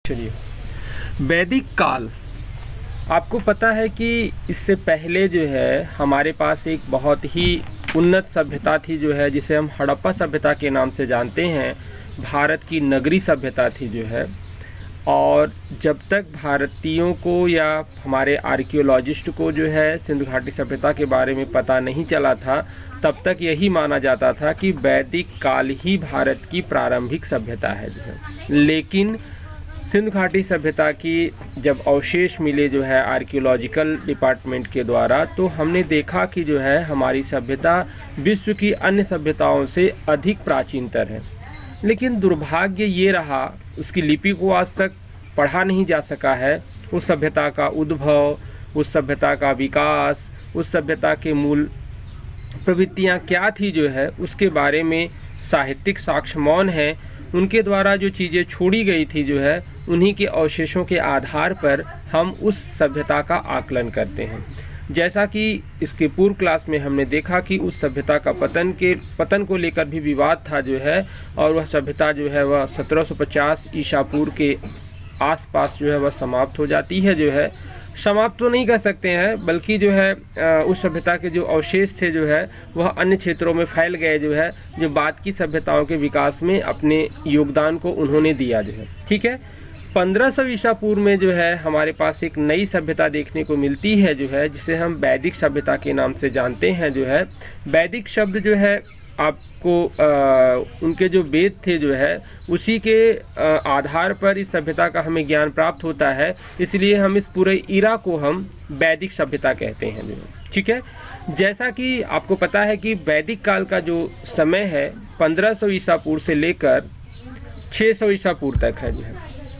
चलिए, वैदिक काल, आपको पता है कि इससे पहले जो है हमारे पास एक बहुत ही उन्नत सभ्यता थी जो है, जिसे हम हड़प्पा सभ्यता के नाम से जानते हैं। भारत की नगरी सभ्यता थी जो है, और जब तक भारतीयों को या हमारे आर्कियोलॉजिस्ट को जो है सिंधु घाटी सभ्यता के बारे में पता नहीं चला था, तब तक यही माना जाता था कि वैदिक काल ही भारत की प्रारंभिक सभ्यता है जो है। लेकिन सिंधु घाटी सभ्यता की जब अवशेष मिले जो है आर्कियोलॉजिकल डिपार्टमेंट के द्वारा, तो हमने देखा कि जो है हमारी सभ्यता विश्व की अन्य सभ्यताओं से अधिक प्राचीनतर है। लेकिन दुर्भाग्य ये रहा, उसकी लिपि को आज तक पढ़ा नहीं जा सका है। उस सभ्यता का उद्भव, उस सभ्यता का विकास, उस सभ्यता के मूल प्रवृत्तियाँ क्या थी जो है, उसके बारे में साहित्यिक साक्ष्य मौन हैं। उनके द्वारा जो चीज़ें छोड़ी गई थी जो है, उन्हीं के अवशेषों के आधार पर हम उस सभ्यता का आकलन करते हैं। जैसा कि इसके पूर्व क्लास में हमने देखा कि उस सभ्यता का पतन को लेकर भी विवाद था जो है, और वह सभ्यता जो है वह 1750 ईसा पूर्व के आसपास जो है वह समाप्त हो जाती है जो है। समाप्त तो नहीं कह सकते हैं, बल्कि जो है उस सभ्यता के जो अवशेष थे जो है वह अन्य क्षेत्रों में फैल गए जो है, जो बाद की सभ्यताओं के विकास में अपने योगदान को उन्होंने दिया जो है। ठीक है, 1500 ईसा पूर्व में जो है हमारे पास एक नई सभ्यता देखने को मिलती है जो है, जिसे हम वैदिक सभ्यता के नाम से जानते हैं जो है। वैदिक शब्द जो है आपको उनके जो वेद थे जो है, उसी के आधार पर इस सभ्यता का हमें ज्ञान प्राप्त होता है। इसलिए हम इस पूरे इरा को हम वैदिक सभ्यता कहते हैं जो है। ठीक है, जैसा कि आपको पता है कि वैदिक काल का जो समय है 1500 ईसा पूर्व से लेकर 600 ईसा पूर्व तक है जो है।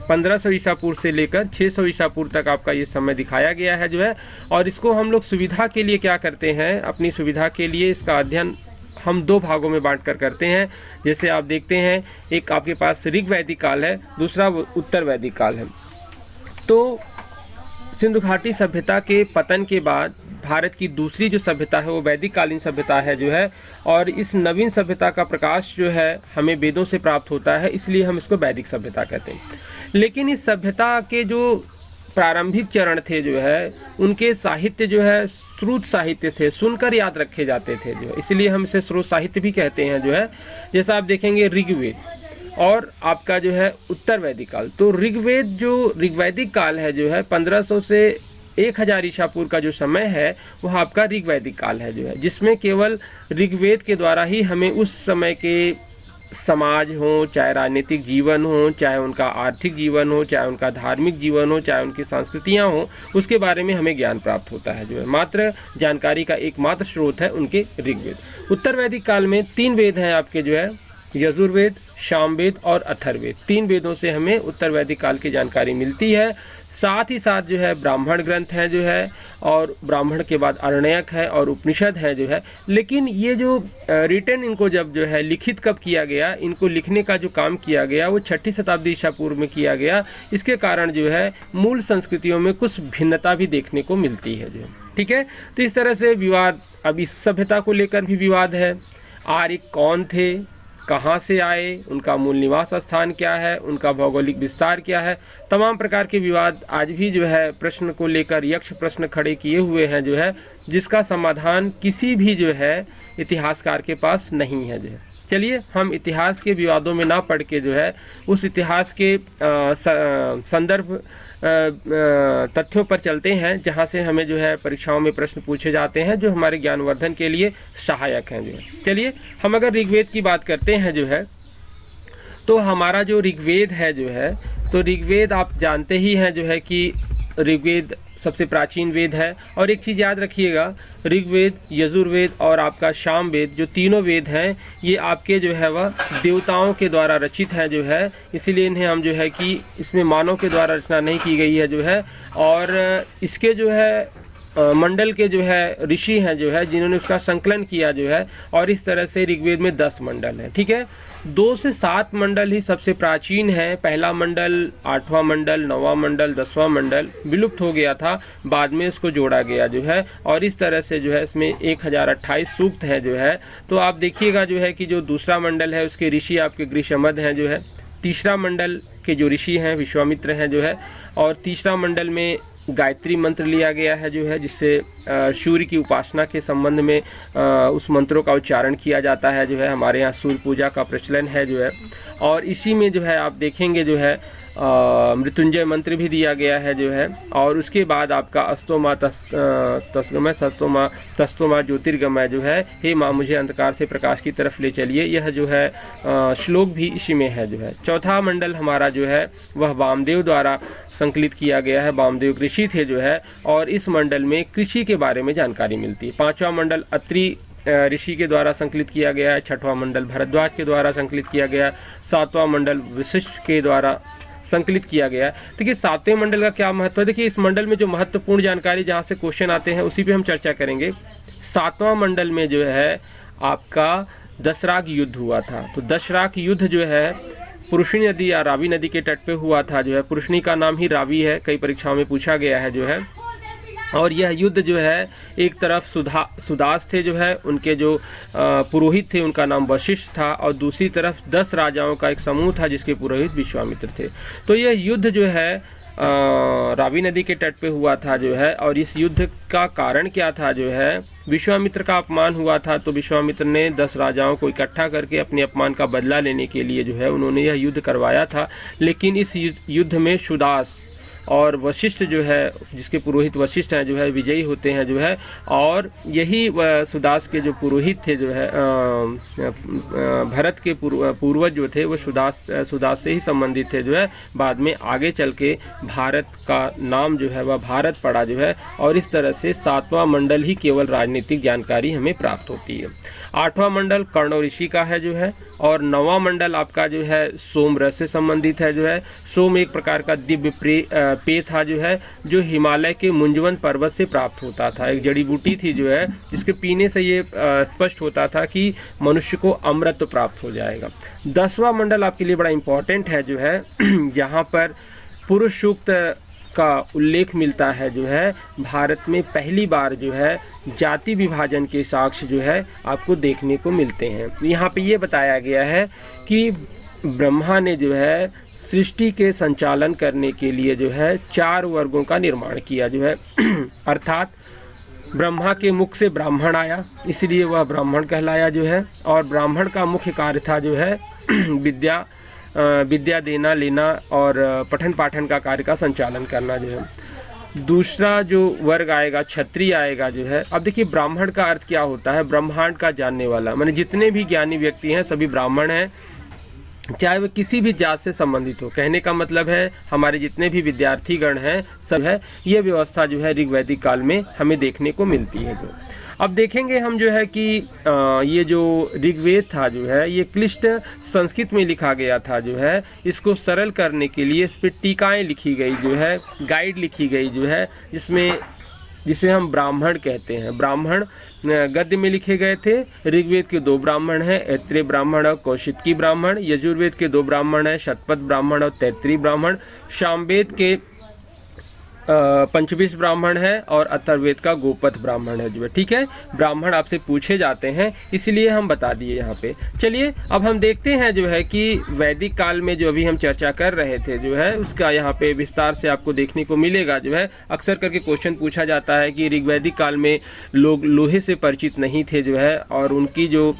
1500 ईसा पूर्व से लेकर 600 ईसा पूर्व तक आपका ये समय दिखाया गया है जो है। और इसको हम लोग सुविधा के लिए क्या करते हैं, अपनी सुविधा के लिए इसका अध्ययन हम दो भागों में बांटकर करते हैं। जैसे आप देखते हैं, एक आपके पास ऋग वैदिक काल है, दूसरा उत्तर वैदिक काल है। तो सिंधु घाटी सभ्यता के पतन के बाद भारत की दूसरी जो सभ्यता है वो वैदिक कालीन सभ्यता है जो है। और इस नवीन सभ्यता का प्रकाश जो है हमें वेदों से प्राप्त होता है, इसलिए हम इसको वैदिक सभ्यता कहते हैं। लेकिन इस सभ्यता के जो प्रारंभिक चरण थे जो है, उनके साहित्य जो है श्रुत साहित्य से सुनकर याद रखे जाते थे जो है, इसलिए हम इसे श्रुत साहित्य भी कहते हैं जो है। जैसा आप देखेंगे ऋग्वेद और आपका जो है उत्तर वैदिक काल। तो ऋग्वेद जो ऋग्वैदिक काल है जो है 1500 से 1000 ईसा पूर्व का जो समय है वह आपका ऋग्वैदिक काल है जो है, जिसमें केवल ऋग्वेद के द्वारा ही हमें उस समय के समाज हो, चाहे राजनीतिक जीवन हो, चाहे उनका आर्थिक जीवन हो, चाहे उनका धार्मिक जीवन हो, चाहे उनकी संस्कृतियाँ हो, उसके बारे में हमें ज्ञान प्राप्त होता है जो है। मात्र जानकारी का एकमात्र स्रोत है उनके ऋग्वेद। उत्तर वैदिक काल में 3 वेद हैं आपके जो है, यजुर्वेद, सामवेद और अथर्ववेद। 3 वेदों से हमें उत्तर वैदिक काल की जानकारी मिलती है। साथ ही साथ जो है ब्राह्मण ग्रंथ हैं जो है, और ब्राह्मण के बाद अरण्यक है और उपनिषद है जो है। लेकिन ये जो रिटन इनको जब जो है लिखित कब किया गया, इनको लिखने का जो काम किया गया वो 6ठी शताब्दी ईसा पूर्व में किया गया। इसके कारण जो है मूल संस्कृतियों में कुछ भिन्नता भी देखने को मिलती है जो है। ठीक है, तो इस तरह से विवाद, अब इस सभ्यता को लेकर भी विवाद है। आर्य कौन थे, कहाँ से आए, उनका मूल निवास स्थान क्या है, उनका भौगोलिक विस्तार क्या है, तमाम प्रकार के विवाद आज भी जो है प्रश्न को लेकर यक्ष प्रश्न खड़े किए हुए हैं जो है, जिसका समाधान किसी भी जो है इतिहासकार के पास नहीं है जो है। चलिए, हम इतिहास के विवादों में ना पढ़ के जो है उस इतिहास के संदर्भ तथ्यों पर चलते हैं, जहां से हमें जो है परीक्षाओं में प्रश्न पूछे जाते हैं जो हमारे ज्ञानवर्धन के लिए सहायक हैं जो है। चलिए, हम अगर ऋग्वेद की बात करते हैं जो है, तो हमारा जो ऋग्वेद है जो है, तो ऋग्वेद आप जानते ही हैं जो है कि ऋग्वेद सबसे प्राचीन वेद है। और एक चीज़ याद रखिएगा, ऋग्वेद, यजुर्वेद और आपका सामवेद, जो तीनों वेद हैं, ये आपके जो है वह देवताओं के द्वारा रचित हैं जो है। इसीलिए इन्हें हम जो है कि इसमें मानव के द्वारा रचना नहीं की गई है जो है। और इसके जो है मंडल के जो है ऋषि हैं जो है, जिन्होंने उसका संकलन किया जो है। और इस तरह से ऋग्वेद में 10 मंडल हैं। ठीक है, 2 से 7 मंडल ही सबसे प्राचीन है। पहला मंडल, 8वां मंडल, 9वां मंडल, 10वां मंडल विलुप्त हो गया था, बाद में इसको जोड़ा गया जो है। और इस तरह से जो है इसमें 1028 सूक्त है जो है। तो आप देखिएगा जो है कि जो दूसरा मंडल है उसके ऋषि आपके गृहसमद हैं जो है। तीसरा मंडल के जो ऋषि हैं विश्वामित्र हैं जो है। और तीसरा मंडल में गायत्री मंत्र लिया गया है जो है, जिससे सूर्य की उपासना के संबंध में उस मंत्रों का उच्चारण किया जाता है जो है। हमारे यहाँ सूर्य पूजा का प्रचलन है जो है। और इसी में जो है आप देखेंगे जो है मृत्युंजय मंत्र भी दिया गया है जो है। और उसके बाद आपका अस्तोमा तस्तोमा तस्तोमा तस्तोमा ज्योतिर्गमय जो है, हे माँ मुझे अंधकार से प्रकाश की तरफ ले चलिए, यह जो है श्लोक भी इसी में है जो है। चौथा मंडल हमारा जो है वह वामदेव द्वारा संकलित किया गया है, वामदेव कृषि थे जो है। और इस मंडल में कृषि के बारे में जानकारी मिलती है। पाँचवा मंडल अत्रि ऋषि के द्वारा संकलित किया गया है। छठवां मंडल भरद्वाज के द्वारा संकलित किया गया। सातवां मंडल वशिष्ठ के द्वारा संकलित किया गया। देखिए सातवें मंडल का क्या महत्व है। देखिए इस मंडल में जो महत्वपूर्ण जानकारी जहाँ से क्वेश्चन आते हैं उसी पे हम चर्चा करेंगे। सातवां मंडल में जो है आपका दशराग युद्ध हुआ था। तो दशराग युद्ध जो है पुरुषनी नदी या रावी नदी के तट पे हुआ था जो है। पुरुषनी का नाम ही रावी है, कई परीक्षाओं में पूछा गया है जो है। और यह युद्ध जो है एक तरफ सुदास थे जो है, उनके जो पुरोहित थे उनका नाम वशिष्ठ था। और दूसरी तरफ 10 राजाओं का एक समूह था जिसके पुरोहित विश्वामित्र थे। तो यह युद्ध जो है रावी नदी के तट पे हुआ था जो है। और इस युद्ध का कारण क्या था जो है, विश्वामित्र का अपमान हुआ था। तो विश्वामित्र ने 10 राजाओं को इकट्ठा करके अपने अपमान का बदला लेने के लिए जो है उन्होंने यह युद्ध करवाया था। लेकिन इस युद्ध में सुदास और वशिष्ठ जो है, जिसके पुरोहित वशिष्ठ हैं जो है, विजयी होते हैं जो है। और यही सुदास के जो पुरोहित थे जो है भरत के पूर्वज जो थे वो सुदास से ही संबंधित थे जो है। बाद में आगे चल के भारत का नाम जो है वह भारत पड़ा जो है। और इस तरह से सातवां मंडल ही केवल राजनीतिक जानकारी हमें प्राप्त होती है। आठवां मंडल कर्ण ऋषि का है जो है। और नौवां मंडल आपका जो है सोम रस से संबंधित है जो है। सोम एक प्रकार का दिव्य पेय था जो है, जो हिमालय के मुंजवन पर्वत से प्राप्त होता था। एक जड़ी बूटी थी जो है, जिसके पीने से ये स्पष्ट होता था कि मनुष्य को अमृत प्राप्त हो जाएगा। 10वां मंडल आपके लिए बड़ा इंपॉर्टेंट है जो है, यहाँ पर पुरुष सूक्त का उल्लेख मिलता है जो है। भारत में पहली बार जो है जाति विभाजन के साक्ष्य जो है आपको देखने को मिलते हैं। यहाँ पे ये बताया गया है कि ब्रह्मा ने जो है सृष्टि के संचालन करने के लिए जो है 4 वर्गों का निर्माण किया जो है। अर्थात ब्रह्मा के मुख से ब्राह्मण आया, इसलिए वह ब्राह्मण कहलाया जो है। और ब्राह्मण का मुख्य कार्य था जो है विद्या देना लेना और पठन पाठन का कार्य का संचालन करना जो है। दूसरा जो वर्ग आएगा क्षत्रिय आएगा जो है। अब देखिए ब्राह्मण का अर्थ क्या होता है, ब्रह्मांड का जानने वाला, माने जितने भी ज्ञानी व्यक्ति हैं सभी ब्राह्मण हैं, चाहे वह किसी भी जात से संबंधित हो। कहने का मतलब है हमारे जितने भी विद्यार्थी गण हैं सब है, ये व्यवस्था जो है ऋग्वैदिक काल में हमें देखने को मिलती है। जो अब देखेंगे हम जो है कि ये जो ऋग्वेद था जो है ये क्लिष्ट संस्कृत में लिखा गया था जो है। इसको सरल करने के लिए इस पर टीकाएँ लिखी गई जो है, गाइड लिखी गई जो है, जिसे हम ब्राह्मण कहते हैं। ब्राह्मण गद्य में लिखे गए थे। ऋग्वेद के 2 ब्राह्मण हैं, ऐत्रेय ब्राह्मण और कौशिकी ब्राह्मण। यजुर्वेद के 2 ब्राह्मण हैं, शतपथ ब्राह्मण और तैत्तिरीय ब्राह्मण। सामवेद के 25 ब्राह्मण है और अथर्ववेद का गोपथ ब्राह्मण है जो है। ठीक है, ब्राह्मण आपसे पूछे जाते हैं इसलिए हम बता दिए यहाँ पे। चलिए अब हम देखते हैं जो है कि वैदिक काल में जो अभी हम चर्चा कर रहे थे जो है उसका यहाँ पे विस्तार से आपको देखने को मिलेगा जो है। अक्सर करके क्वेश्चन पूछा जाता है कि ऋग्वैदिक काल में लोग लोहे से परिचित नहीं थे जो है, और उनकी जो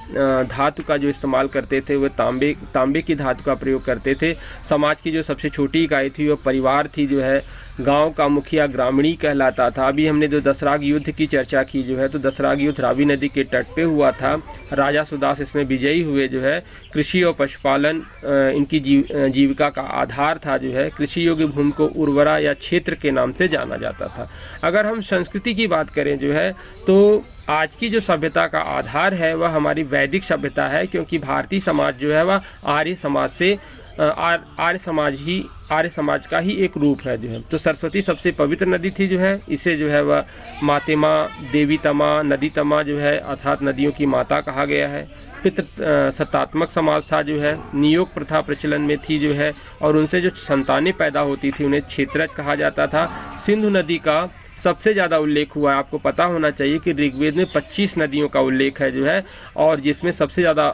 धातु का जो इस्तेमाल करते थे वो तांबे की धातु का प्रयोग करते थे। समाज की जो सबसे छोटी इकाई थी वो परिवार थी जो है। गांव का मुखिया ग्रामीणी कहलाता था। अभी हमने जो दशराग युद्ध की चर्चा की जो है, तो दशराग युद्ध रावी नदी के तट पे हुआ था। राजा सुदास इसमें विजयी हुए जो है। कृषि और पशुपालन इनकी जीविका का आधार था जो है। कृषि योग्य भूमि को उर्वरा या क्षेत्र के नाम से जाना जाता था। अगर हम संस्कृति की बात करें जो है, तो आज की जो सभ्यता का आधार है वह हमारी वैदिक सभ्यता है, क्योंकि भारतीय समाज जो है वह आर्य समाज का ही एक रूप है जो है। तो सरस्वती सबसे पवित्र नदी थी जो है। इसे जो है वह मातेमा, देवी तमा, नदी तमा जो है अर्थात नदियों की माता कहा गया है। पितृ सत्तात्मक समाज था जो है। नियोग प्रथा प्रचलन में थी जो है, और उनसे जो संतानें पैदा होती थी उन्हें क्षेत्रज कहा जाता था। सिंधु नदी का सबसे ज़्यादा उल्लेख हुआ है। आपको पता होना चाहिए कि ऋग्वेद में 25 नदियों का उल्लेख है जो है, और जिसमें सबसे ज़्यादा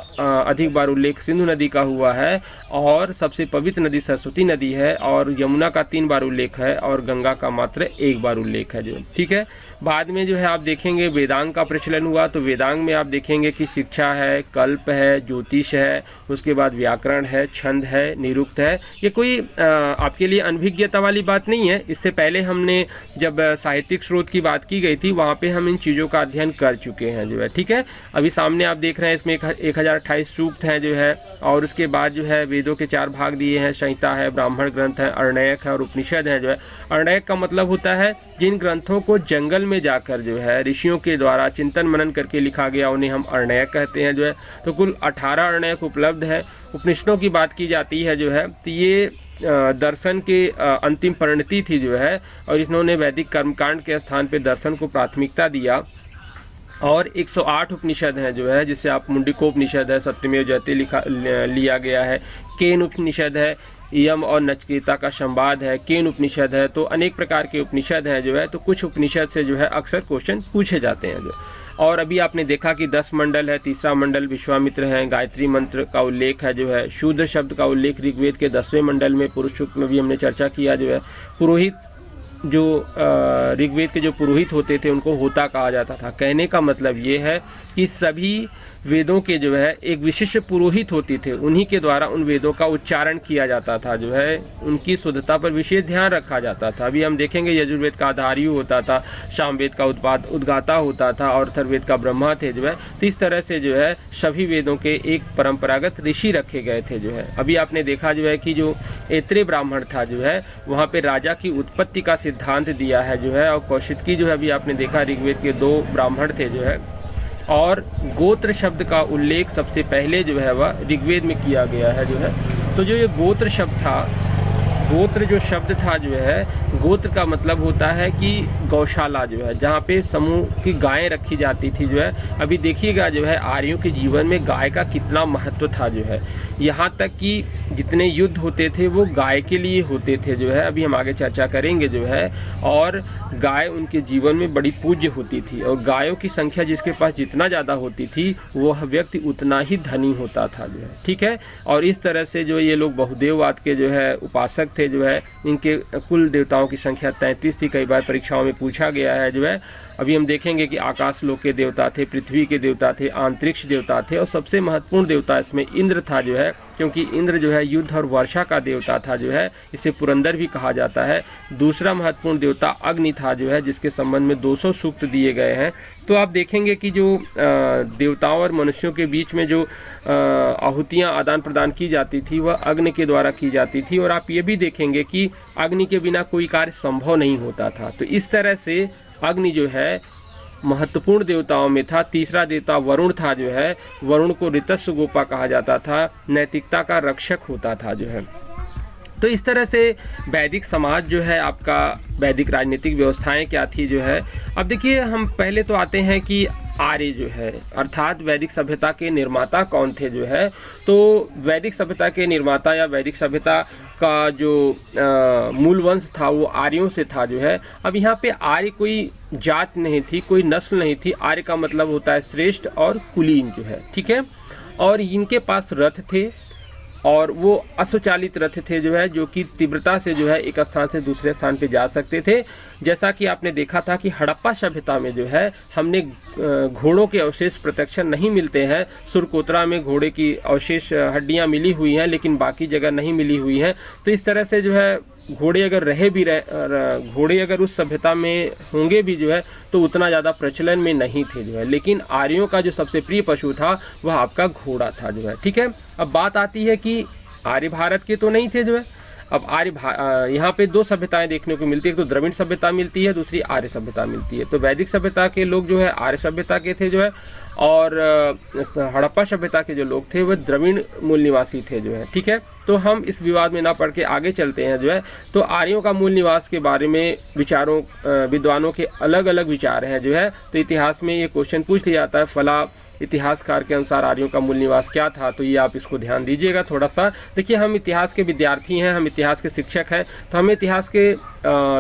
अधिक बार उल्लेख सिंधु नदी का हुआ है, और सबसे पवित्र नदी सरस्वती नदी है, और यमुना का 3 बार उल्लेख है, और गंगा का मात्र 1 बार उल्लेख है जो, ठीक है। बाद में जो है आप देखेंगे वेदांग का प्रचलन हुआ, तो वेदांग में आप देखेंगे कि शिक्षा है, कल्प है, ज्योतिष है, उसके बाद व्याकरण है, छंद है, निरुक्त है। ये कोई आपके लिए अनभिज्ञता वाली बात नहीं है। इससे पहले हमने जब साहित्यिक स्रोत की बात की गई थी वहाँ पे हम इन चीज़ों का अध्ययन कर चुके हैं जो है, ठीक है। अभी सामने आप देख रहे हैं इसमें 1028 सूक्त हैं जो है, और उसके बाद जो है वेदों के 4 भाग दिए हैं, संहिता है, ब्राह्मण ग्रंथ है, अर्णयक है और उपनिषद है जो है। अर्णयक का मतलब होता है जिन ग्रंथों को जंगल में जाकर जो है ऋषियों के द्वारा चिंतन मनन करके लिखा गया, उन्हें हम अर्णयक कहते हैं जो है। तो कुल 18 अर्णयक उपलब्ध है। उपनिषदों की बात की जाती है जो है, तो ये दर्शन के अंतिम परिणति थी जो है, और इन्होंने वैदिक कर्मकांड के स्थान पे दर्शन को प्राथमिकता दिया। और 108 उपनिषद हैं जो है, जिसे आप मुंडिकोपनिषद है, सत्यमेव जयते लिया गया है, केन उपनिषद है, यम और नचिकेता का संवाद है, केन उपनिषद है। तो अनेक प्रकार के उपनिषद हैं जो है। तो कुछ उपनिषद से जो है अक्सर क्वेश्चन पूछे जाते हैं जो। और अभी आपने देखा कि 10 मंडल है, तीसरा मंडल विश्वामित्र है, गायत्री मंत्र का उल्लेख है जो है, शूद्र शब्द का उल्लेख ऋग्वेद के 10वें मंडल में पुरुष सूक्त में भी हमने चर्चा किया जो है। पुरोहित जो ऋग्वेद के जो पुरोहित होते थे उनको होता कहा जाता था। कहने का मतलब ये है कि सभी वेदों के जो है एक विशिष्ट पुरोहित होते थे, उन्हीं के द्वारा उन वेदों का उच्चारण किया जाता था जो है, उनकी शुद्धता पर विशेष ध्यान रखा जाता था। अभी हम देखेंगे यजुर्वेद का आधार्यु होता था, सामवेद का उद्गाता होता था, और अथर्ववेद का ब्रह्मा थे जो है। तो इस तरह से जो है सभी वेदों के एक परंपरागत ऋषि रखे गए थे जो है। अभी आपने देखा जो है कि जो ऐत्रेय ब्राह्मण था जो है, वहाँ पे राजा की उत्पत्ति का सिद्धांत दिया है जो है। और कौशिकी जो है, अभी आपने देखा ऋग्वेद के 2 ब्राह्मण थे जो है। और गोत्र शब्द का उल्लेख सबसे पहले जो है वह ऋग्वेद में किया गया है जो है। तो जो ये गोत्र शब्द था, गोत्र जो शब्द था जो है, गोत्र का मतलब होता है कि गौशाला जो है, जहाँ पे समूह की गायें रखी जाती थी जो है। अभी देखिएगा जो है आर्यों के जीवन में गाय का कितना महत्व था जो है, यहाँ तक कि जितने युद्ध होते थे वो गाय के लिए होते थे जो है। अभी हम आगे चर्चा करेंगे जो है। और गाय उनके जीवन में बड़ी पूज्य होती थी, और गायों की संख्या जिसके पास जितना ज़्यादा होती थी वह व्यक्ति उतना ही धनी होता था जो है, ठीक है। और इस तरह से जो ये लोग बहुदेववाद के जो है उपासक थे जो है। इनके कुल देवताओं की संख्या 33 थी, कई बार परीक्षाओं में पूछा गया है जो है। अभी हम देखेंगे कि आकाश लोक के देवता थे, पृथ्वी के देवता थे, अंतरिक्ष देवता थे, और सबसे महत्वपूर्ण देवता इसमें इंद्र था जो है, क्योंकि इंद्र जो है युद्ध और वर्षा का देवता था जो है। इसे पुरंदर भी कहा जाता है। दूसरा महत्वपूर्ण देवता अग्नि था जो है, जिसके संबंध में 200 सूक्त दिए गए हैं। तो आप देखेंगे कि जो देवताओं और मनुष्यों के बीच में जो आहुतियाँ आदान प्रदान की जाती थी वह अग्नि के द्वारा की जाती थी। और आप ये भी देखेंगे कि अग्नि के बिना कोई कार्य संभव नहीं होता था। तो इस तरह से अग्नि जो है महत्वपूर्ण देवताओं में था। तीसरा देवता वरुण था जो है। वरुण को ऋतस्व गोपा कहा जाता था, नैतिकता का रक्षक होता था जो है। तो इस तरह से वैदिक समाज जो है आपका, वैदिक राजनीतिक व्यवस्थाएं क्या थी जो है। अब देखिए हम पहले तो आते हैं कि आर्य जो है, अर्थात वैदिक सभ्यता के निर्माता कौन थे जो है। तो वैदिक सभ्यता के निर्माता या वैदिक सभ्यता का जो मूल वंश था वो आर्यों से था जो है। अब यहाँ पे आर्य कोई जात नहीं थी, कोई नस्ल नहीं थी। आर्य का मतलब होता है श्रेष्ठ और कुलीन जो है, ठीक है। और इनके पास रथ थे, और वो अश्वचालित रथ थे जो है, जो कि तीव्रता से जो है एक स्थान से दूसरे स्थान पे जा सकते थे। जैसा कि आपने देखा था कि हड़प्पा सभ्यता में जो है हमने घोड़ों के अवशेष प्रत्यक्ष नहीं मिलते हैं। सुरकोतरा में घोड़े की अवशेष हड्डियां मिली हुई हैं, लेकिन बाकी जगह नहीं मिली हुई हैं। तो इस तरह से जो है घोड़े अगर उस सभ्यता में होंगे भी जो है तो उतना ज़्यादा प्रचलन में नहीं थे जो है। लेकिन आर्यों का जो सबसे प्रिय पशु था वह आपका घोड़ा था जो है, ठीक है। अब बात आती है कि आर्य भारत के तो नहीं थे जो है। अब यहाँ पे 2 सभ्यताएं देखने को मिलती है, एक तो द्रविड़ सभ्यता मिलती है, दूसरी आर्य सभ्यता मिलती है। तो वैदिक सभ्यता के लोग जो है आर्य सभ्यता के थे जो है, और हड़प्पा सभ्यता के जो लोग थे वह द्रविड़ मूल निवासी थे जो है, ठीक है। तो हम इस विवाद में ना पढ़ के आगे चलते हैं जो है। तो आर्यों का मूल निवास के बारे में विद्वानों के अलग अलग विचार हैं जो है। तो इतिहास में ये क्वेश्चन पूछ लिया जाता है, फला इतिहासकार के अनुसार आर्यों का मूल निवास क्या था, तो ये आप इसको ध्यान दीजिएगा थोड़ा सा। देखिए, हम इतिहास के विद्यार्थी हैं, हम इतिहास के शिक्षक हैं, तो हमें इतिहास के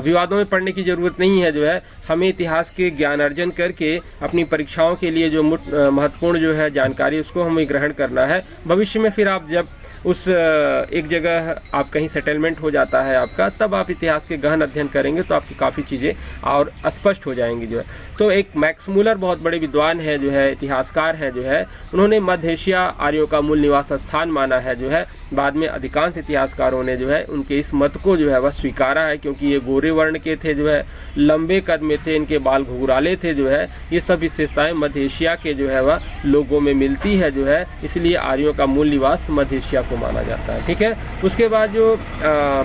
विवादों में पढ़ने की ज़रूरत नहीं है। जो है हमें इतिहास के ज्ञान अर्जन करके अपनी परीक्षाओं के लिए जो महत्वपूर्ण जो है जानकारी, उसको हमें ग्रहण करना है। भविष्य में फिर आप जब उस एक जगह आप कहीं सेटलमेंट हो जाता है आपका, तब आप इतिहास के गहन अध्ययन करेंगे तो आपकी काफ़ी चीज़ें और स्पष्ट हो जाएंगी। जो है तो एक मैक्स मूलर बहुत बड़े विद्वान है, जो है इतिहासकार हैं, जो है उन्होंने मध्य एशिया आर्यों का मूल निवास स्थान माना है। जो है बाद में अधिकांश इतिहासकारों ने जो है उनके इस मत को जो है वह स्वीकारा है, क्योंकि ये गोरे वर्ण के थे, जो है लंबे कद में थे, इनके बाल घुघराले थे। जो है ये सब विशेषताएँ मध्य एशिया के जो है वह लोगों में मिलती है। जो है इसलिए आर्यों का मूल निवास मध्य एशिया को माना जाता है। ठीक है, उसके बाद जो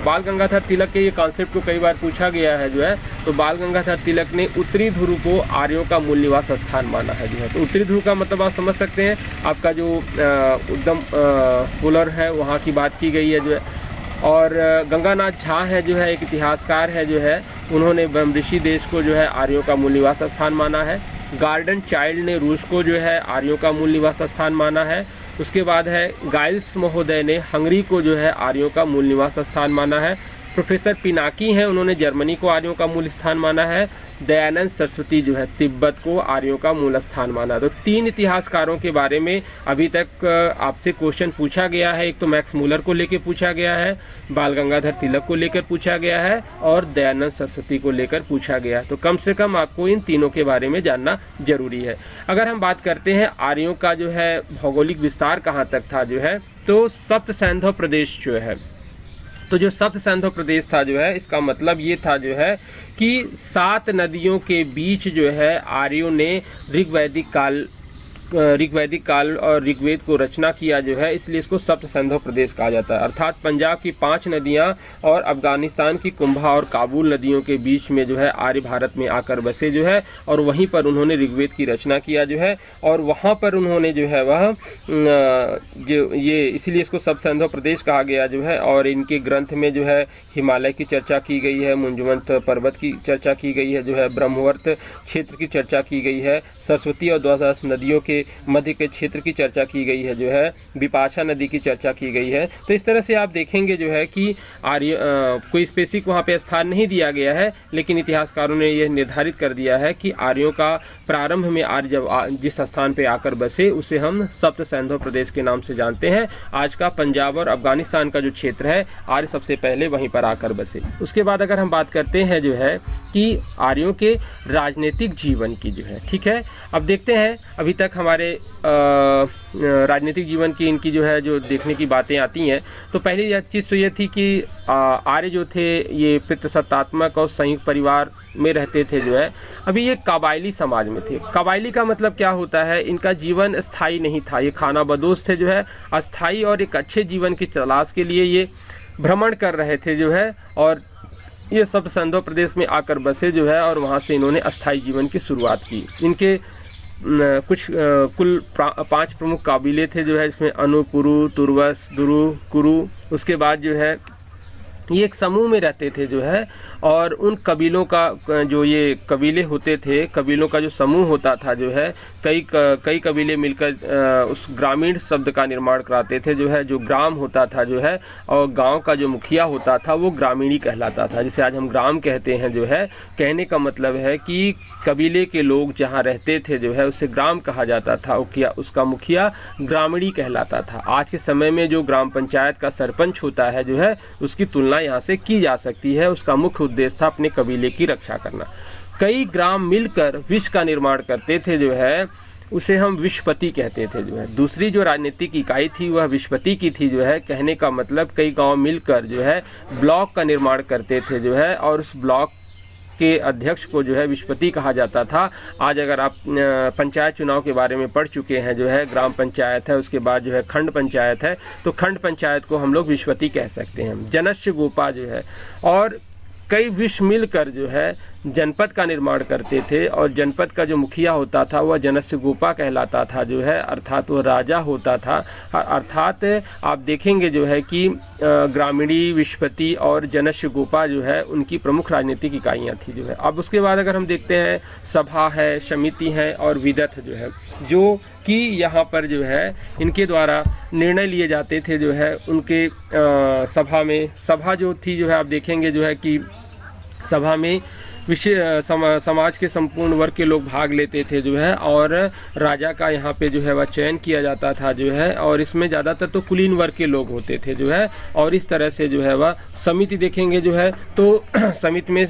बाल गंगाधर तिलक के ये कॉन्सेप्ट को कई बार पूछा गया है। जो है तो बाल गंगाधर तिलक ने उत्तरी ध्रुव को आर्यों का मूल निवास स्थान माना है। जो है तो उत्तरी ध्रुव का मतलब आप समझ सकते हैं, आपका जो एकदम पोलर है वहाँ की बात की गई है। जो है और गंगानाथ झा है, जो है एक इतिहासकार है, जो है उन्होंने ब्रह्मऋषि देश को जो है आर्यों का मूल निवास स्थान माना है। गार्डन चाइल्ड ने रूस को जो है आर्यों का मूल निवास स्थान माना है। उसके बाद है गाइल्स महोदय ने हंगरी को जो है आर्यों का मूल निवास स्थान माना है। प्रोफेसर पिनाकी हैं, उन्होंने जर्मनी को आर्यों का मूल स्थान माना है। दयानंद सरस्वती जो है तिब्बत को आर्यों का मूल स्थान माना। तो 3 इतिहासकारों के बारे में अभी तक आपसे क्वेश्चन पूछा गया है। एक तो मैक्स मूलर को लेकर पूछा गया है, बाल गंगाधर तिलक को लेकर पूछा गया है और दयानंद सरस्वती को लेकर पूछा गया है। तो कम से कम आपको इन तीनों के बारे में जानना जरूरी है। अगर हम बात करते हैं आर्यों का जो है भौगोलिक विस्तार कहाँ तक था, जो है तो सप्त सैंधव प्रदेश जो है, तो जो सप्त सैंधव प्रदेश था, जो है इसका मतलब ये था जो है कि 7 नदियों के बीच जो है आर्यों ने ऋग्वैदिक काल और ऋग्वेद को रचना किया। जो है इसलिए इसको सप्त सैंधव प्रदेश कहा जाता है। अर्थात पंजाब की 5 नदियां और अफगानिस्तान की कुंभा और काबुल नदियों के बीच में जो है आर्य भारत में आकर बसे। जो है और वहीं पर उन्होंने ऋग्वेद की रचना किया। जो है और वहाँ पर उन्होंने जो है वह जो ये इसीलिए इसको सप्त सैंधव प्रदेश कहा गया। जो है और इनके ग्रंथ में जो है हिमालय की चर्चा की गई है, मुंजमंत पर्वत की चर्चा की गई है, जो है ब्रह्मवर्त क्षेत्र की चर्चा की गई है, सरस्वती और द्वादश नदियों के मध्य के क्षेत्र की चर्चा की गई है, जो है विपाशा नदी की चर्चा की गई है। तो इस तरह से आप देखेंगे जो है कि आर्य कोई स्पेसिफिक वहाँ पे स्थान नहीं दिया गया है, लेकिन इतिहासकारों ने यह निर्धारित कर दिया है कि आर्यों का प्रारंभ में आर्य जब जिस स्थान पे आकर बसे उसे हम सप्त सैंधव प्रदेश के नाम से जानते हैं। आज का पंजाब और अफगानिस्तान का जो क्षेत्र है, आर्य सबसे पहले वहीं पर आकर बसे। उसके बाद अगर हम बात करते हैं जो है कि आर्यों के राजनीतिक जीवन की, जो है ठीक है, अब देखते हैं अभी तक हमारे राजनीतिक जीवन की इनकी जो है जो देखने की बातें आती हैं। तो पहली चीज़ तो ये थी कि आर्य जो थे ये पितृसत्तात्मक और संयुक्त परिवार में रहते थे। जो है अभी ये कबायली समाज में थे। कबायली का मतलब क्या होता है, इनका जीवन स्थायी नहीं था, ये खाना बदोश थे। जो है अस्थायी और एक अच्छे जीवन की तलाश के लिए ये भ्रमण कर रहे थे। जो है और ये सप्त सैंधव प्रदेश में आकर बसे। जो है और वहाँ से इन्होंने अस्थायी जीवन की शुरुआत की। इनके कुछ कुल 5 प्रमुख काबिले थे। जो है इसमें अनु, पुरु, तुर्वस, दुरु, कुरु। उसके बाद जो है ये एक समूह में रहते थे। जो है और उन कबीलों का जो ये कबीले होते थे, कबीलों का जो समूह होता था, जो है कई कबीले मिलकर उस ग्रामीण शब्द का निर्माण कराते थे। जो है जो ग्राम होता था, जो है और गांव का जो मुखिया होता था वो ग्रामीणी कहलाता था, जिसे आज हम ग्राम कहते हैं। जो है कहने का मतलब है कि कबीले के लोग जहाँ रहते थे, जो है उसे ग्राम कहा जाता था। उसका मुखिया ग्रामीणी कहलाता था। आज के समय में जो ग्राम पंचायत का सरपंच होता है, जो है उसकी तुलना यहाँ से की जा सकती है। उसका मुख्य उद्देश्य था अपने कबीले की रक्षा करना। कई ग्राम मिलकर विश्व का निर्माण करते थे। जो है उसे हम विश्वपति कहते थे। जो है दूसरी जो राजनीतिक इकाई थी वह विश्वपति की थी। जो है कहने का मतलब कई गांव मिलकर जो है ब्लॉक का निर्माण करते थे। जो है और उस ब्लॉक के अध्यक्ष को जो है विश्वपति कहा जाता था। आज अगर आप पंचायत चुनाव के बारे में पढ़ चुके हैं, जो है ग्राम पंचायत है, उसके बाद जो है खंड पंचायत है, तो खंड पंचायत को हम लोग विश्वपति कह सकते हैं। जनस्य गोपा जो है और कई विश्व मिलकर जो है जनपद का निर्माण करते थे और जनपद का जो मुखिया होता था वह जनस्य गोपा कहलाता था। जो है अर्थात वो राजा होता था। अर्थात आप देखेंगे जो है कि ग्रामीणी, विश्वपति और जनस्य गोपा जो है उनकी प्रमुख राजनीतिक इकाइयाँ थी। जो है अब उसके बाद अगर हम देखते हैं सभा है, समिति है और विदथ जो है, जो कि यहाँ पर जो है इनके द्वारा निर्णय लिए जाते थे जो है उनके सभा में। सभा जो थी जो है आप देखेंगे जो है कि सभा में समाज के संपूर्ण वर्ग के लोग भाग लेते थे जो है, और राजा का यहाँ पे जो है वह चयन किया जाता था जो है, और इसमें ज़्यादातर तो कुलीन वर्ग के लोग होते थे जो है। और इस तरह से जो है वह समिति देखेंगे जो है तो समिति में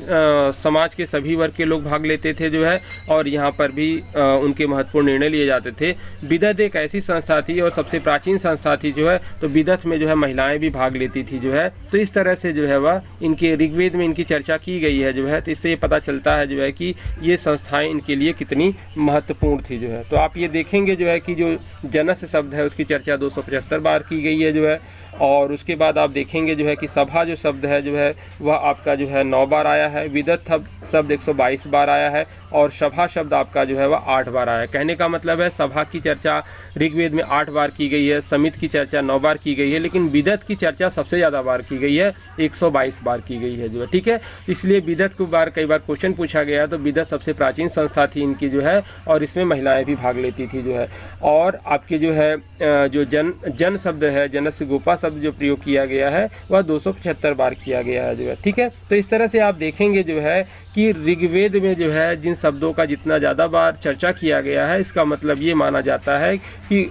समाज के सभी वर्ग के लोग भाग लेते थे जो है, और यहाँ पर भी उनके महत्वपूर्ण निर्णय लिए जाते थे। बिदत एक ऐसी संस्था थी और सबसे प्राचीन संस्था थी जो है, तो बिदत में जो है महिलाएं भी भाग लेती थी जो है। तो इस तरह से जो है वह इनके ऋग्वेद में इनकी चर्चा की गई है जो है। तो इससे पता चलता है जो है कि ये संस्थाएं इनके लिए कितनी महत्वपूर्ण थी जो है। तो आप ये देखेंगे जो है कि जो जनस शब्द है उसकी चर्चा 275 बार की गई है जो है, और उसके बाद आप देखेंगे जो है कि सभा जो शब्द है जो है वह आपका जो है 9 बार आया है, विदत शब्द 122 बार आया है, और सभा शब्द आपका जो है वह 8 बार आया है। कहने का मतलब है सभा की चर्चा ऋग्वेद में 8 बार की गई है, समिति की चर्चा 9 बार की गई है, लेकिन विदत की चर्चा सबसे ज़्यादा बार की गई है, 122 बार की गई है जो है। ठीक है, इसलिए विदत को कई बार क्वेश्चन पूछा गया, तो विदत सबसे प्राचीन संस्था थी इनकी जो है, और इसमें महिलाएं भी भाग लेती थी जो है। और आपके जो है जो जन शब्द है, जनस्य गोपा शब्द जो प्रयोग किया गया है वह 275 बार किया गया है जो है। ठीक है, तो इस तरह से आप देखेंगे जो है कि ऋग्वेद में जो है जिन शब्दों का जितना ज़्यादा बार चर्चा किया गया है, इसका मतलब ये माना जाता है कि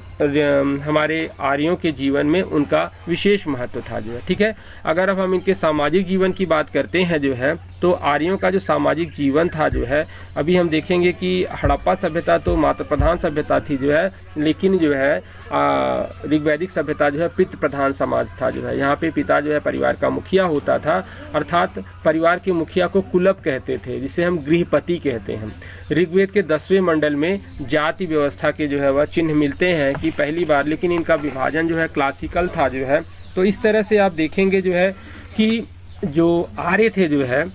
हमारे आर्यों के जीवन में उनका विशेष महत्व था जो है। ठीक है, अगर अब हम इनके सामाजिक जीवन की बात करते हैं जो है, तो आर्यों का जो सामाजिक जीवन था जो है, अभी हम देखेंगे कि हड़प्पा सभ्यता तो मातृ प्रधान सभ्यता थी जो है, लेकिन जो है ऋग्वैदिक सभ्यता जो है पितृ प्रधान समाज था जो है। यहाँ पे पिता जो है परिवार का मुखिया होता था, अर्थात परिवार के मुखिया को कुलप कहते थे, जिसे हम गृहपति कहते हैं। ऋग्वेद के 10वें मंडल में जाति व्यवस्था के जो है वह चिन्ह मिलते हैं कि पहली बार, लेकिन इनका विभाजन जो है क्लासिकल था जो है। तो इस तरह से आप देखेंगे जो है कि जो आर्य थे जो है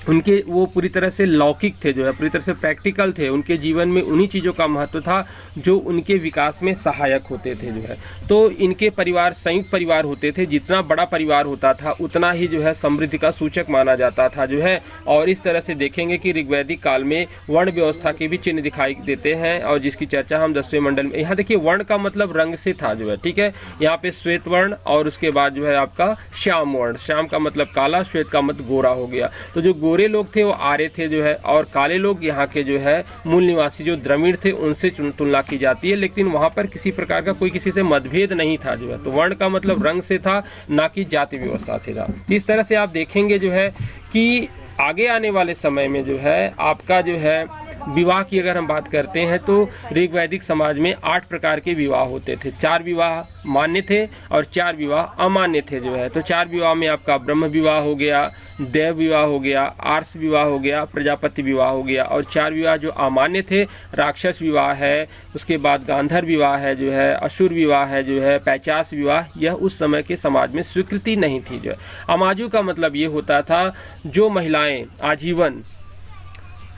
उनके वो पूरी तरह से लौकिक थे जो है, पूरी तरह से प्रैक्टिकल थे। उनके जीवन में उन्हीं चीज़ों का महत्व था जो उनके विकास में सहायक होते थे जो है। तो इनके परिवार संयुक्त परिवार होते थे, जितना बड़ा परिवार होता था उतना ही जो है समृद्धि का सूचक माना जाता था जो है। और इस तरह से देखेंगे कि ऋग्वैदिक काल में वर्ण व्यवस्था के भी चिन्ह दिखाई देते हैं, और जिसकी चर्चा हम 10वें मंडल में। यहाँ देखिए वर्ण का मतलब रंग से था जो है। ठीक है, यहाँ पे श्वेत वर्ण और उसके बाद जो है आपका श्याम वर्ण। श्याम का मतलब काला, श्वेत का मतलब गोरा हो गया। तो जो गोरे लोग थे वो आर्य थे जो है, और काले लोग यहाँ के जो है मूल निवासी जो द्रविड़ थे उनसे तुलना की जाती है, लेकिन वहाँ पर किसी प्रकार का कोई किसी से मतभेद नहीं था जो है। तो वर्ण का मतलब रंग से था, ना कि जाति व्यवस्था से था। इस तरह से आप देखेंगे जो है कि आगे आने वाले समय में जो है आपका जो है विवाह की अगर हम बात करते हैं तो ऋग्वैदिक समाज में 8 प्रकार के विवाह होते थे। 4 विवाह मान्य थे और 4 विवाह अमान्य थे जो है। तो 4 विवाह में आपका ब्रह्म विवाह हो गया, देव विवाह हो गया, आर्ष विवाह हो गया, प्रजापति विवाह हो गया। और 4 विवाह जो अमान्य थे, राक्षस विवाह है, उसके बाद गांधर विवाह है जो है, असुर विवाह है जो है, पैचास विवाह, यह उस समय के समाज में स्वीकृति नहीं थी जो है। अमाजु का मतलब ये होता था जो महिलाएं आजीवन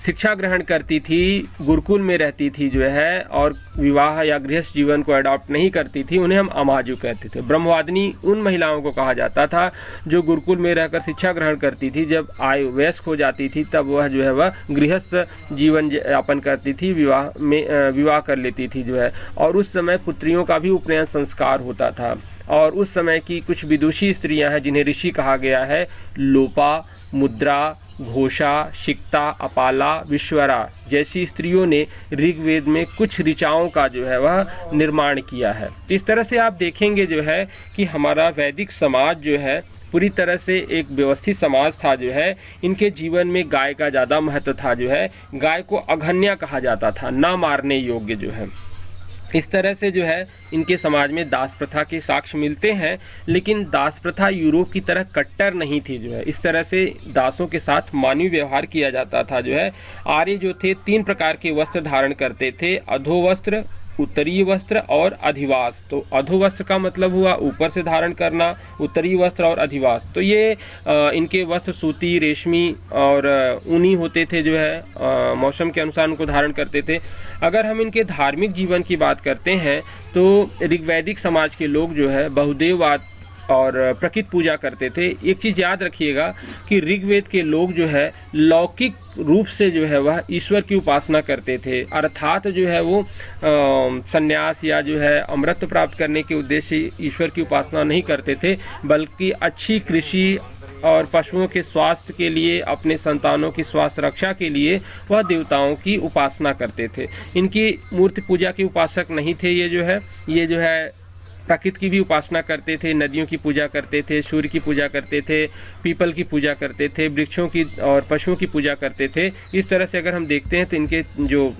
शिक्षा ग्रहण करती थी, गुरुकुल में रहती थी जो है, और विवाह या गृहस्थ जीवन को अडॉप्ट नहीं करती थी, उन्हें हम अमाजु कहते थे। ब्रह्मवादिनी उन महिलाओं को कहा जाता था जो गुरुकुल में रहकर शिक्षा ग्रहण करती थी, जब आयु वयस्क हो जाती थी तब वह जो है वह गृहस्थ जीवन यापन करती थी, विवाह कर लेती थी जो है। और उस समय पुत्रियों का भी उपनयन संस्कार होता था। और उस समय की कुछ विदुषी स्त्रियाँ हैं जिन्हें ऋषि कहा गया है, लोपा, मुद्रा, घोषा, शिक्ता, अपाला, विश्वरा जैसी स्त्रियों ने ऋग्वेद में कुछ ऋचाओं का जो है वह निर्माण किया है। तो इस तरह से आप देखेंगे जो है कि हमारा वैदिक समाज जो है पूरी तरह से एक व्यवस्थित समाज था जो है। इनके जीवन में गाय का ज़्यादा महत्व था जो है। गाय को अघन्या कहा जाता था, ना मारने योग्य जो है। इस तरह से जो है इनके समाज में दास प्रथा के साक्ष्य मिलते हैं, लेकिन दास प्रथा यूरोप की तरह कट्टर नहीं थी जो है। इस तरह से दासों के साथ मानवीय व्यवहार किया जाता था जो है। आर्य जो थे 3 प्रकार के वस्त्र धारण करते थे, अधोवस्त्र, उत्तरीय वस्त्र और अधिवास। तो अधोवस्त्र का मतलब हुआ ऊपर से धारण करना, उत्तरीय वस्त्र और अधिवास। तो ये इनके वस्त्र सूती, रेशमी और ऊनी होते थे जो है, मौसम के अनुसार उनको धारण करते थे। अगर हम इनके धार्मिक जीवन की बात करते हैं तो ऋग्वैदिक समाज के लोग जो है बहुदेववाद और प्रकृति पूजा करते थे। एक चीज़ याद रखिएगा कि ऋग्वेद के लोग जो है लौकिक रूप से जो है वह ईश्वर की उपासना करते थे, अर्थात जो है वो संन्यास या जो है अमृत प्राप्त करने के उद्देश्य से ईश्वर की उपासना नहीं करते थे, बल्कि अच्छी कृषि और पशुओं के स्वास्थ्य के लिए, अपने संतानों की स्वास्थ्य रक्षा के लिए वह देवताओं की उपासना करते थे। इनकी मूर्ति पूजा के उपासक नहीं थे। ये जो है प्रकृति की भी उपासना करते थे, नदियों की पूजा करते थे, सूर्य की पूजा करते थे, पीपल की पूजा करते थे, वृक्षों की और पशुओं की पूजा करते थे। इस तरह से अगर हम देखते हैं तो इनके जो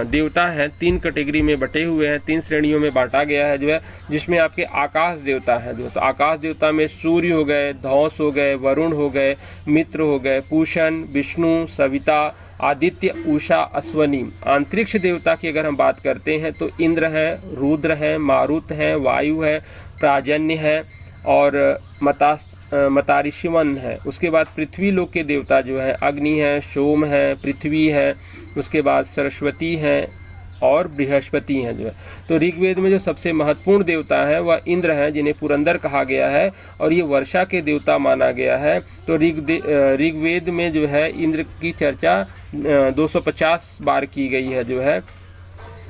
देवता हैं 3 कैटेगरी में बटे हुए हैं, 3 श्रेणियों में बांटा गया है जो है, जिसमें आपके आकाश देवता है जो, तो आकाश देवता में सूर्य हो गए, धौस हो गए, वरुण हो गए, मित्र हो गए, पूषण, विष्णु, सविता, आदित्य, उषा, अश्वनी। अंतरिक्ष देवता की अगर हम बात करते हैं तो इंद्र है, रुद्र है, मारुत है, वायु है, प्राजन्य है और मतारिशिवन है। उसके बाद पृथ्वी लोक के देवता जो है अग्नि है, सोम है, पृथ्वी है, उसके बाद सरस्वती है और बृहस्पति हैं जो है। तो ऋग्वेद में जो सबसे महत्वपूर्ण देवता है वह इंद्र है, जिन्हें पुरंदर कहा गया है और ये वर्षा के देवता माना गया है। तो ऋग्वेद में जो है इंद्र की चर्चा 250 बार की गई है जो है।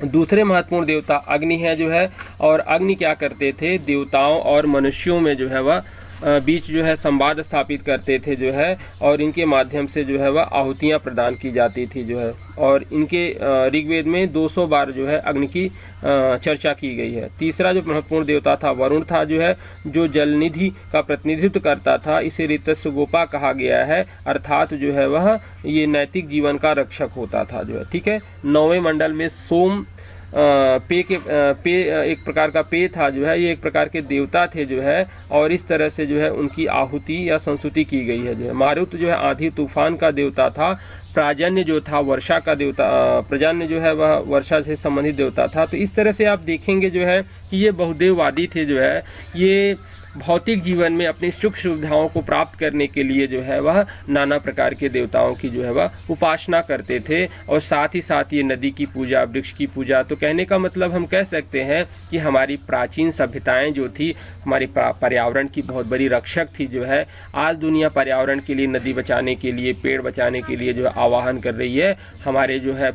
दूसरे महत्वपूर्ण देवता अग्नि है जो है, और अग्नि क्या करते थे, देवताओं और मनुष्यों में जो है वह बीच जो है संवाद स्थापित करते थे जो है, और इनके माध्यम से जो है वह आहुतियाँ प्रदान की जाती थी जो है। और इनके ऋग्वेद में 200 बार जो है अग्नि की चर्चा की गई है। तीसरा जो महत्वपूर्ण देवता था वरुण था जो है, जो जलनिधि का प्रतिनिधित्व करता था। इसे ऋतस्य गोपा कहा गया है, अर्थात जो है वह ये नैतिक जीवन का रक्षक होता था जो है। ठीक है। 9वें मंडल में सोम पे एक प्रकार का पे था जो है, ये एक प्रकार के देवता थे जो है, और इस तरह से जो है उनकी आहुति या संस्तुति की गई है जो है। मारुत जो है आंधी तूफान का देवता था। प्राजन्य जो था वर्षा का देवता, प्रजन्य जो है वह वर्षा से संबंधित देवता था। तो इस तरह से आप देखेंगे जो है कि ये बहुदेववादी थे जो है, ये भौतिक जीवन में अपनी सुख सुविधाओं को प्राप्त करने के लिए जो है वह नाना प्रकार के देवताओं की जो है वह उपासना करते थे, और साथ ही साथ ये नदी की पूजा, वृक्ष की पूजा। तो कहने का मतलब हम कह सकते हैं कि हमारी प्राचीन सभ्यताएं जो थी हमारी पर्यावरण की बहुत बड़ी रक्षक थी जो है। आज दुनिया पर्यावरण के लिए, नदी बचाने के लिए, पेड़ बचाने के लिए जो है आह्वान कर रही है। हमारे जो है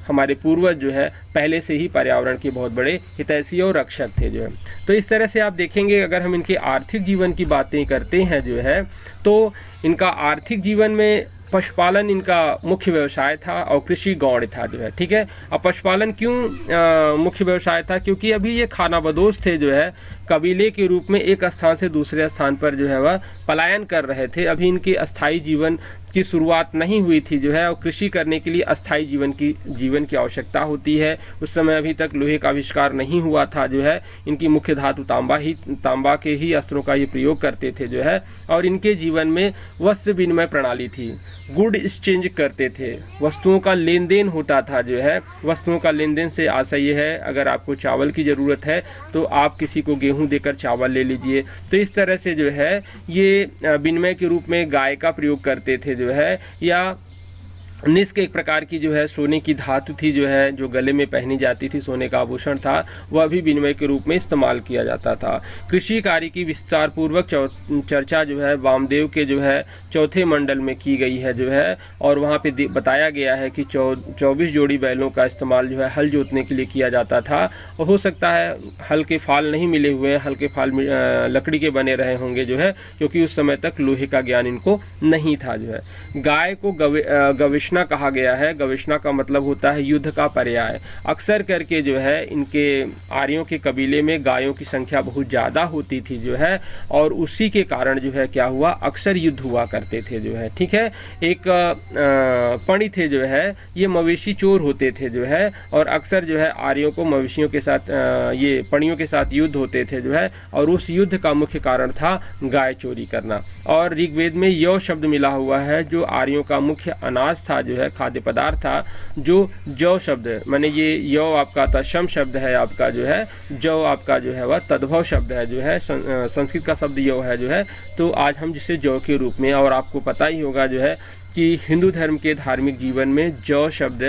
हमारे पूर्वज जो है पहले से ही पर्यावरण के बहुत बड़े हितैषी और रक्षक थे जो है। तो इस तरह से आप देखेंगे अगर हम इनके आर्थिक जीवन की बातें करते हैं जो है, तो इनका आर्थिक जीवन में पशुपालन इनका मुख्य व्यवसाय था और कृषि गौण था जो है। ठीक है। अब पशुपालन क्यों मुख्य व्यवसाय था, क्योंकि अभी ये खानाबदोश थे जो है, कबीले के रूप में एक स्थान से दूसरे स्थान पर जो है वह पलायन कर रहे थे। अभी इनके अस्थायी जीवन की शुरुआत नहीं हुई थी जो है, और कृषि करने के लिए अस्थायी जीवन की आवश्यकता होती है। उस समय अभी तक लोहे का आविष्कार नहीं हुआ था जो है। इनकी मुख्य धातु तांबा के ही अस्त्रों का ये प्रयोग करते थे जो है, और इनके जीवन में वस्त्र विनिमय प्रणाली थी, गुड एक्सचेंज करते थे, वस्तुओं का लेन देन होता था जो है। वस्तुओं का लेन देन से आशय ये है, अगर आपको चावल की ज़रूरत है तो आप किसी को गेहूं देकर चावल ले लीजिए। तो इस तरह से जो है ये विनिमय के रूप में गाय का प्रयोग करते थे जो है, या निष्क एक प्रकार की जो है सोने की धातु थी जो है, जो गले में पहनी जाती थी, सोने का आभूषण था, वह भी विनिमय के रूप में इस्तेमाल किया जाता था। कृषि कार्य की विस्तार पूर्वक चर्चा जो है वामदेव के जो है 4थे मंडल में की गई है जो है, और वहाँ पे बताया गया है कि 24 जोड़ी बैलों का इस्तेमाल जो है हल जोतने के लिए किया जाता था। और हो सकता है हल के फाल नहीं मिले हुए हैं, हल के फाल लकड़ी के बने रहे होंगे जो है, क्योंकि उस समय तक लोहे का ज्ञान इनको नहीं था जो है। गाय को गवेषणा कहा गया है। गवेषणा का मतलब होता है युद्ध का पर्याय। अक्सर करके जो है इनके आर्यों के कबीले में गायों की संख्या बहुत ज़्यादा होती थी जो है, और उसी के कारण जो है क्या हुआ, अक्सर युद्ध हुआ करते थे जो है। ठीक है। एक पणी थे जो है, ये मवेशी चोर होते थे जो है, और अक्सर जो है आर्यों को मवेशियों के साथ ये पणियों के साथ युद्ध होते थे जो है, और उस युद्ध का मुख्य कारण था गाय चोरी करना। और ऋग्वेद में यौ शब्द मिला हुआ है, जो आर्यों का मुख्य अनाज था जो है, खाद्य पदार्थ था, जो जौ शब्द है, माने ये यौ आपका तत्सम शब्द है आपका जो है, जौ आपका जो है वह तद्भव शब्द है जो है, संस्कृत का शब्द यौ है जो है। तो आज हम जिसे जौ के रूप में, और आपको पता ही होगा जो है कि हिंदू धर्म के धार्मिक जीवन में जौ शब्द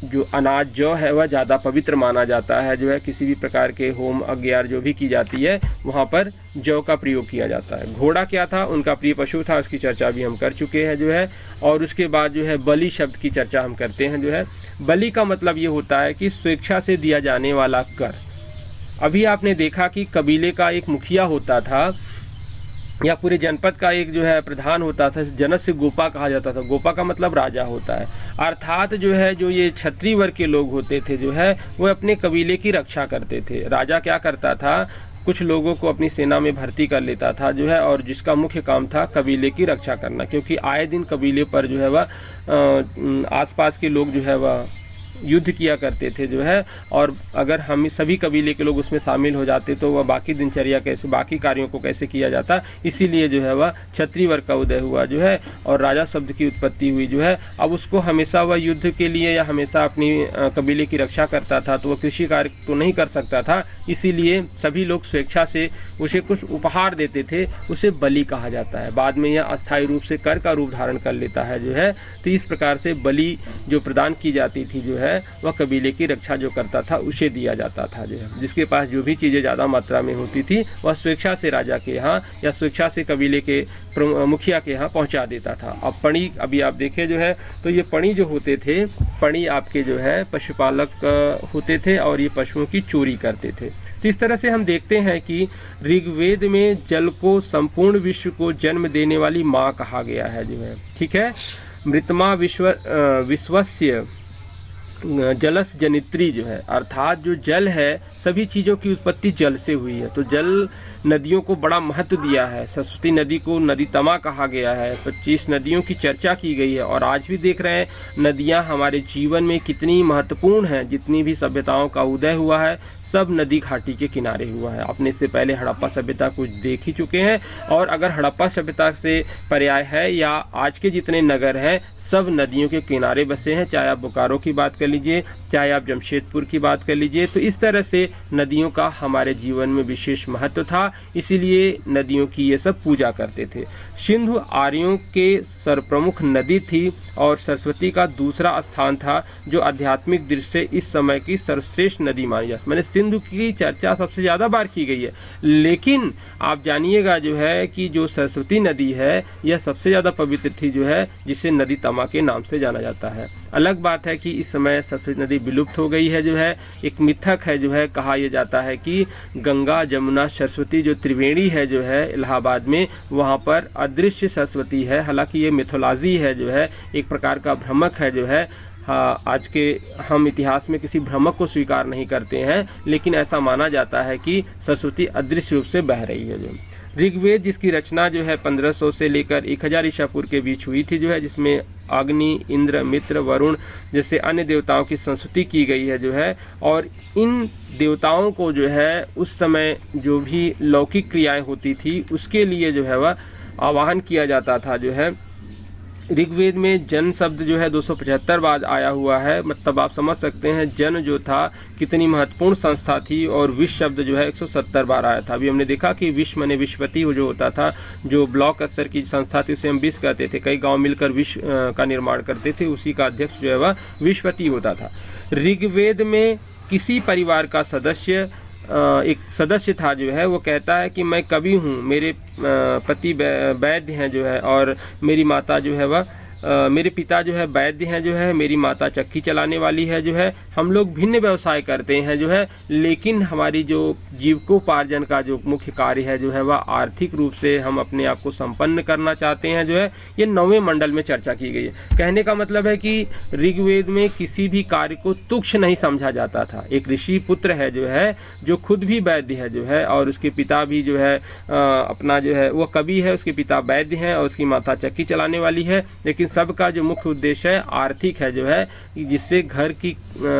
जो अनाज जौ है वह ज़्यादा पवित्र माना जाता है, जो है किसी भी प्रकार के होम अज्ञार जो भी की जाती है वहाँ पर जौ का प्रयोग किया जाता है। घोड़ा क्या था, उनका प्रिय पशु था, उसकी चर्चा भी हम कर चुके हैं जो है। और उसके बाद जो है बलि शब्द की चर्चा हम करते हैं जो है। बलि का मतलब ये होता है कि स्वेच्छा से दिया जाने वाला कर। अभी आपने देखा कि कबीले का एक मुखिया होता था या पूरे जनपद का एक जो है प्रधान होता था, जनक से गोपा कहा जाता था। गोपा का मतलब राजा होता है, अर्थात जो है जो ये क्षत्रिय वर्ग के लोग होते थे जो है वो अपने कबीले की रक्षा करते थे। राजा क्या करता था, कुछ लोगों को अपनी सेना में भर्ती कर लेता था जो है, और जिसका मुख्य काम था कबीले की रक्षा करना, क्योंकि आए दिन कबीले पर जो है वह आसपास के लोग जो है वह युद्ध किया करते थे जो है। और अगर हम सभी कबीले के लोग उसमें शामिल हो जाते तो वह बाकी दिनचर्या कैसे, बाकी कार्यों को कैसे किया जाता, इसीलिए जो है वह क्षत्रिय वर्ग का उदय हुआ जो है और राजा शब्द की उत्पत्ति हुई जो है। अब उसको हमेशा वह युद्ध के लिए या हमेशा अपनी कबीले की रक्षा करता था, तो वह कृषि कार्य तो नहीं कर सकता था, इसीलिए सभी लोग स्वेच्छा से उसे कुछ उपहार देते थे, उसे बलि कहा जाता है। बाद में यह अस्थायी रूप से कर का रूप धारण कर लेता है जो है। तो इस प्रकार से बलि जो प्रदान की जाती थी जो है वह कबीले की रक्षा जो करता था उसे दिया जाता था जो है। जिसके पास जो भी चीज़ें ज़्यादा मात्रा में होती थी वह स्वेच्छा से राजा के यहाँ या स्वेच्छा से कबीले के मुखिया के यहाँ पहुँचा देता था। अब पणी, अभी आप देखें जो है तो ये पणी जो होते थे, पणी आपके जो है पशुपालक होते थे और ये पशुओं की चोरी करते थे। तो इस तरह से हम देखते हैं कि ऋग्वेद में जल को संपूर्ण विश्व को जन्म देने वाली माँ कहा गया है जो है। ठीक है, मृतमा विश्वस्य जलस जनित्री जो है, अर्थात जो जल है सभी चीज़ों की उत्पत्ति जल से हुई है। तो जल नदियों को बड़ा महत्व दिया है। सरस्वती नदी को नदी तमा कहा गया है। 25 नदियों की चर्चा की गई है और आज भी देख रहे हैं नदियां हमारे जीवन में कितनी महत्वपूर्ण हैं। जितनी भी सभ्यताओं का उदय हुआ है सब नदी घाटी के किनारे हुआ है। आपने इससे पहले हड़प्पा सभ्यता को देख ही चुके हैं, और अगर हड़प्पा सभ्यता से पर्याय है या आज के जितने नगर हैं सब नदियों के किनारे बसे हैं। चाहे आप बोकारो की बात कर लीजिए, चाहे आप जमशेदपुर की बात कर लीजिए, तो इस तरह से नदियों का हमारे जीवन में विशेष महत्व था, इसीलिए नदियों की ये सब पूजा करते थे। सिंधु आर्यों के सर्वप्रमुख नदी थी और सरस्वती का दूसरा स्थान था, जो आध्यात्मिक दृष्टि से इस समय की सर्वश्रेष्ठ नदी मानी जाती है। मैंने सिंधु की चर्चा सबसे ज़्यादा बार की गई है, लेकिन आप जानिएगा जो है कि जो सरस्वती नदी है यह सबसे ज़्यादा पवित्र थी जो है, जिसे नदी तमा के नाम से जाना जाता है। अलग बात है कि इस समय सरस्वती नदी विलुप्त हो गई है जो है। एक मिथक है जो है, कहा यह जाता है कि गंगा जमुना सरस्वती जो त्रिवेणी है जो है इलाहाबाद में, वहाँ पर अदृश्य सरस्वती है। हालांकि ये मिथोलॉजी है जो है, एक प्रकार का भ्रमक है जो है। हाँ, आज के हम इतिहास में किसी भ्रमक को स्वीकार नहीं करते हैं, लेकिन ऐसा माना जाता है कि सरस्वती अदृश्य रूप से बह रही है जो। ऋग्वेद जिसकी रचना जो है 1500 से लेकर 1000 ईसा पूर्व के बीच हुई थी जो है, जिसमें अग्नि, इंद्र, मित्र, वरुण जैसे अन्य देवताओं की संस्तुति की गई है जो है। और इन देवताओं को जो है उस समय जो भी लौकिक क्रियाएं होती थी उसके लिए जो है वह आवाहन किया जाता था जो है। ऋग्वेद में जन शब्द जो है 275 बार आया हुआ है, मतलब आप समझ सकते हैं जन जो था कितनी महत्वपूर्ण संस्था थी। और विश्व शब्द जो है 170 बार आया था। अभी हमने देखा कि विश्व माने विश्वपति जो होता था, जो ब्लॉक स्तर की संस्था थी उसे हम विश्व कहते थे। कई गांव मिलकर विश्व का निर्माण करते थे, उसी का अध्यक्ष जो है वह विश्वपति होता था। ऋग्वेद में किसी परिवार का सदस्य एक सदस्य था जो है, वो कहता है कि मैं कवि हूँ, मेरे पति वैद्य हैं जो है, और मेरी माता जो है वह मेरे पिता जो है वैद्य हैं जो है, मेरी माता चक्की चलाने वाली है जो है। हम लोग भिन्न व्यवसाय करते हैं जो है, लेकिन हमारी जो जीविकोपार्जन का जो मुख्य कार्य है जो है वह आर्थिक रूप से हम अपने आप को संपन्न करना चाहते हैं जो है। ये 9वें मंडल में चर्चा की गई है। कहने का मतलब है कि ऋग्वेद में किसी भी कार्य को तुच्छ नहीं समझा जाता था। एक ऋषि पुत्र है जो है, जो खुद भी वैद्य है जो है, और उसके पिता भी जो है अपना जो है वो कवि है, उसके पिता वैद्य हैं और उसकी माता चक्की चलाने वाली है। लेकिन सबका जो मुख्य उद्देश्य है आर्थिक है जो है, जिससे घर की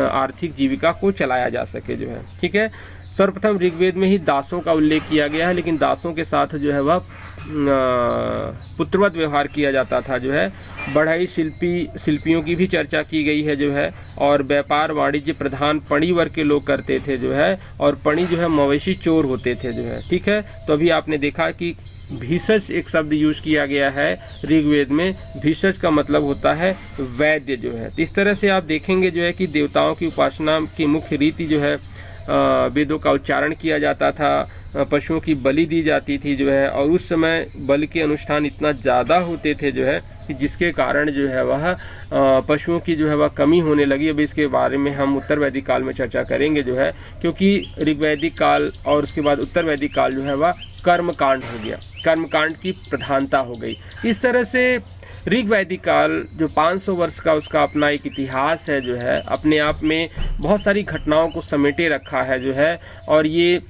आर्थिक जीविका को चलाया जा सके जो है। ठीक है, सर्वप्रथम ऋग्वेद में ही दासों का उल्लेख किया गया है, लेकिन दासों के साथ जो है वह पुत्रवत व्यवहार किया जाता था जो है। बढ़ई शिल्पियों की भी चर्चा की गई है जो है, और व्यापार वाणिज्य प्रधान पणी वर्ग के लोग करते थे जो है, और पणी जो है मवेशी चोर होते थे जो है। ठीक है, तो अभी आपने देखा कि भीषज एक शब्द यूज किया गया है ऋग्वेद में। भीषज का मतलब होता है वैद्य जो है। तो इस तरह से आप देखेंगे जो है कि देवताओं की उपासना की मुख्य रीति जो है, वेदों का उच्चारण किया जाता था, पशुओं की बलि दी जाती थी जो है, और उस समय बलि के अनुष्ठान इतना ज़्यादा होते थे जो है कि जिसके कारण जो है वह पशुओं की जो है वह कमी होने लगी। अब इसके बारे में हम उत्तर वैदिक काल में चर्चा करेंगे जो है, क्योंकि ऋग्वैदिक काल और उसके बाद उत्तर वैदिक काल जो है वह कर्मकांड हो गया, कर्मकांड की प्रधानता हो गई। इस तरह से ऋग्वैदिक काल जो 500 वर्ष का उसका अपना एक इतिहास है जो है, अपने आप में बहुत सारी घटनाओं को समेटे रखा है जो है, और ये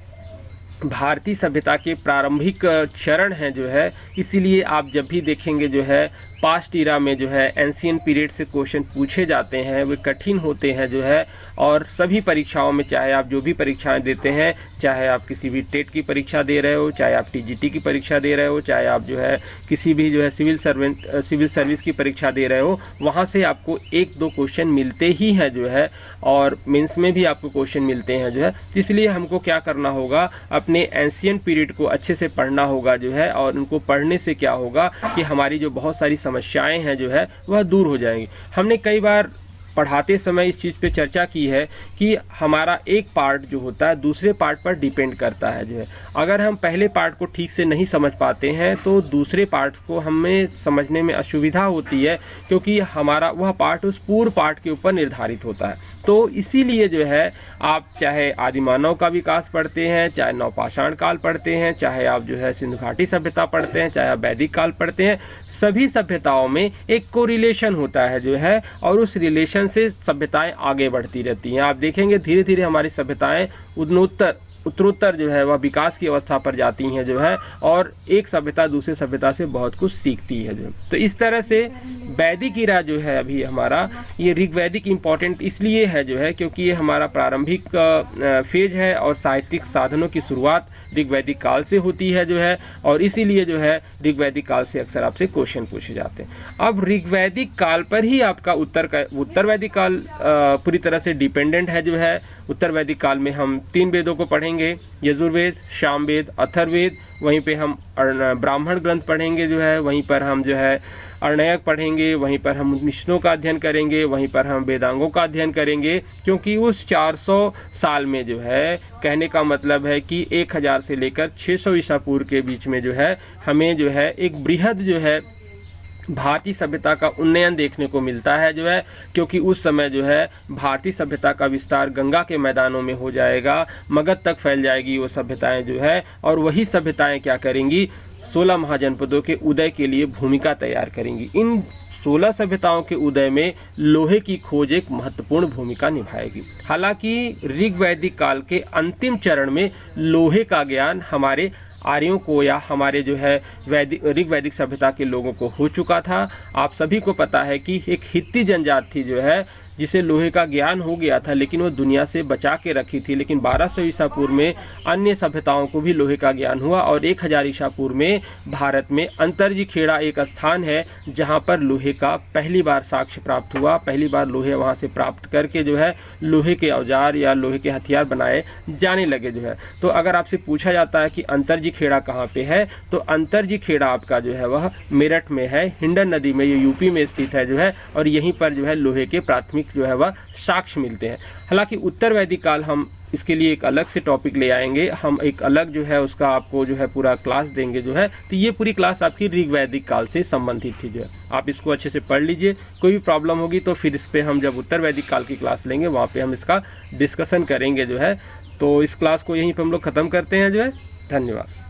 भारतीय सभ्यता के प्रारंभिक चरण हैं जो है। इसीलिए आप जब भी देखेंगे जो है पास्ट इरा में जो है एंशियंट पीरियड से क्वेश्चन पूछे जाते हैं, वे कठिन होते हैं जो है, और सभी परीक्षाओं में, चाहे आप जो भी परीक्षाएं देते हैं, चाहे आप किसी भी टेट की परीक्षा दे रहे हो, चाहे आप टीजीटी की परीक्षा दे रहे हो, चाहे आप जो है किसी भी जो है सिविल सर्विस की परीक्षा दे रहे हो, वहाँ से आपको 1-2 क्वेश्चन मिलते ही हैं जो है, और मेंस में भी आपको क्वेश्चन मिलते हैं जो है। इसलिए हमको क्या करना होगा, अपने एंशियंट पीरियड को अच्छे से पढ़ना होगा जो है, और उनको पढ़ने से क्या होगा कि हमारी जो बहुत सारी समस्याएं हैं जो है वह दूर हो जाएंगी। हमने कई बार पढ़ाते समय इस चीज़ पे चर्चा की है कि हमारा एक पार्ट जो होता है दूसरे पार्ट पर डिपेंड करता है जो है। अगर हम पहले पार्ट को ठीक से नहीं समझ पाते हैं तो दूसरे पार्ट को हमें समझने में असुविधा होती है, क्योंकि हमारा वह पार्ट उस पूर्व पार्ट के ऊपर निर्धारित होता है। तो इसीलिए जो है आप चाहे आदिमानव का विकास पढ़ते हैं, चाहे नवपाषाण काल पढ़ते हैं, चाहे आप जो है सिंधु घाटी सभ्यता पढ़ते हैं, चाहे आप वैदिक काल पढ़ते हैं, सभी सभ्यताओं में एक कोरिलेशन होता है जो है, और उस रिलेशन से सभ्यताएं आगे बढ़ती रहती हैं। आप देखेंगे धीरे धीरे हमारी सभ्यताएं उत्तरोत्तर जो है वह विकास की अवस्था पर जाती हैं जो है, और एक सभ्यता दूसरे सभ्यता से बहुत कुछ सीखती है जो। तो इस तरह से वैदिक इरा जो है अभी हमारा, ये ऋग्वैदिक इम्पॉर्टेंट इसलिए है जो है क्योंकि ये हमारा प्रारंभिक फेज है, और साहित्यिक साधनों की शुरुआत ऋग्वैदिक काल से होती है जो है, और इसीलिए जो है ऋग्वैदिक काल से अक्सर आपसे क्वेश्चन पूछे जाते हैं। अब ऋग्वैदिक काल पर ही आपका उत्तर वैदिक काल पूरी तरह से डिपेंडेंट है जो है। उत्तर वैदिक काल में हम 3 वेदों को पढ़ेंगे, यजुर्वेद, सामवेद, अथर्ववेद। वहीं पे हम ब्राह्मण ग्रंथ पढ़ेंगे जो है, वहीं पर हम जो है अरण्यक पढ़ेंगे, वहीं पर हम उपनिषदों का अध्ययन करेंगे, वहीं पर हम वेदांगों का अध्ययन करेंगे, क्योंकि उस 400 साल में जो है, कहने का मतलब है कि 1000 से लेकर 600 ईसा पूर्व के बीच में जो है हमें जो है एक बृहद जो है भारतीय सभ्यता का उन्नयन देखने को मिलता है जो है, क्योंकि उस समय जो है भारतीय सभ्यता का विस्तार गंगा के मैदानों में हो जाएगा, मगध तक फैल जाएगी वो सभ्यताएं जो है, और वही सभ्यताएं क्या करेंगी, 16 महाजनपदों के उदय के लिए भूमिका तैयार करेंगी। इन 16 सभ्यताओं के उदय में लोहे की खोज एक महत्वपूर्ण भूमिका निभाएगी। हालांकि ऋग्वैदिक काल के अंतिम चरण में लोहे का ज्ञान हमारे आर्यों को या हमारे जो है ऋग्वैदिक सभ्यता के लोगों को हो चुका था। आप सभी को पता है कि एक हित्ती जनजाति थी जो है, जिसे लोहे का ज्ञान हो गया था, लेकिन वो दुनिया से बचा के रखी थी। लेकिन 1200 ईसा पूर्व में अन्य सभ्यताओं को भी लोहे का ज्ञान हुआ, और 1000 ईसा पूर्व में भारत में अंतरजी खेड़ा एक स्थान है जहाँ पर लोहे का पहली बार साक्ष्य प्राप्त हुआ। पहली बार लोहे वहाँ से प्राप्त करके जो है लोहे के औजार या लोहे के हथियार बनाए जाने लगे जो है। तो अगर आपसे पूछा जाता है कि अंतरजी खेड़ा कहाँ पे है, तो अंतरजी खेड़ा आपका जो है वह मेरठ में है, हिंडन नदी में, ये यूपी में स्थित है जो है, और यहीं पर जो है लोहे के प्राथमिक जो है वह साक्ष्य मिलते हैं। हालांकि उत्तर वैदिक काल हम इसके लिए एक अलग से टॉपिक ले आएंगे, हम एक अलग जो है उसका आपको जो है पूरा क्लास देंगे जो है। तो ये पूरी क्लास आपकी ऋग्वैदिक काल से संबंधित थी जो है, आप इसको अच्छे से पढ़ लीजिए। कोई भी प्रॉब्लम होगी तो फिर इस पे हम जब उत्तर वैदिक काल की क्लास लेंगे वहाँ पे हम इसका डिस्कशन करेंगे जो है। तो इस क्लास को यहीं पर हम लोग ख़त्म करते हैं जो है। धन्यवाद।